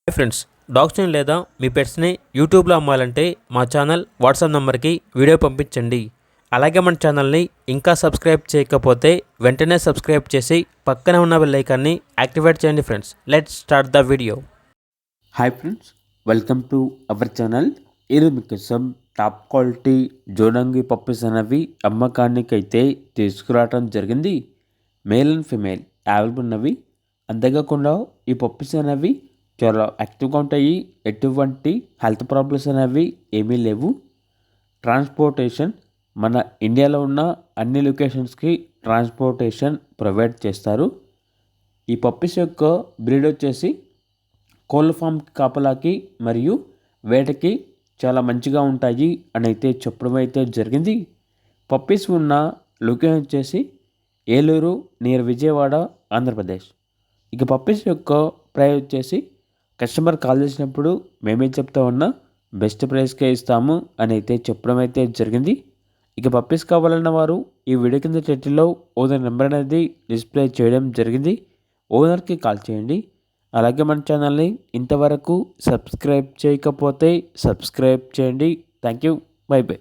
Hi friends, డాగ్స్ని లేదా మీ పెట్స్ని యూట్యూబ్లో అమ్మాలంటే మా ఛానల్ వాట్సాప్ నెంబర్కి వీడియో పంపించండి. అలాగే మన ఛానల్ని ఇంకా సబ్స్క్రైబ్ చేయకపోతే వెంటనే సబ్స్క్రైబ్ చేసి పక్కనే ఉన్న బెల్ ఐకాన్ని యాక్టివేట్ చేయండి. Friends, let's start the video. Hi friends, welcome to our channel. ఈరోజు మీకోసం టాప్ క్వాలిటీ జోడంగి పప్పీస్ అనేవి అమ్మకానికి అయితే తీసుకురావడం జరిగింది. మేల్ అండ్ ఫిమేల్ అవైలబుల్ ఉన్నవి. అంతేకాకుండా ఈ పప్పీస్ అనేవి చాలా యాక్టివ్గా ఉంటాయి. ఎటువంటి హెల్త్ ప్రాబ్లమ్స్ అనేవి ఏమీ లేవు. ట్రాన్స్పోర్టేషన్ మన ఇండియాలో ఉన్న అన్ని లొకేషన్స్కి ట్రాన్స్పోర్టేషన్ ప్రొవైడ్ చేస్తారు. ఈ పప్పీస్ యొక్క బ్రీడ్ వచ్చేసి కోళ్ళ ఫామ్కి కాపలాకి మరియు వేటకి చాలా మంచిగా ఉంటాయి అని అయితే చెప్పడం అయితే జరిగింది. పప్పీస్ ఉన్న లొకేషన్ వచ్చేసి ఏలూరు నియర్ విజయవాడ, ఆంధ్రప్రదేశ్. ఇక పప్పీస్ యొక్క ప్రైస్ వచ్చేసి కస్టమర్ కాల్ చేసినప్పుడు మేమే చెప్తా ఉన్నా బెస్ట్ ప్రైస్కే ఇస్తాము అని అయితే చెప్పడం అయితే జరిగింది. ఇక పప్పీస్ కావాలన్న వారు ఈ వీడియో కింద టైటిల్లో ఓనర్ నెంబర్ అనేది డిస్ప్లే చేయడం జరిగింది. ఓనర్కి కాల్ చేయండి. అలాగే మన ఛానల్ని ఇంతవరకు సబ్స్క్రైబ్ చేయకపోతే సబ్స్క్రైబ్ చేయండి. Thank you. By by.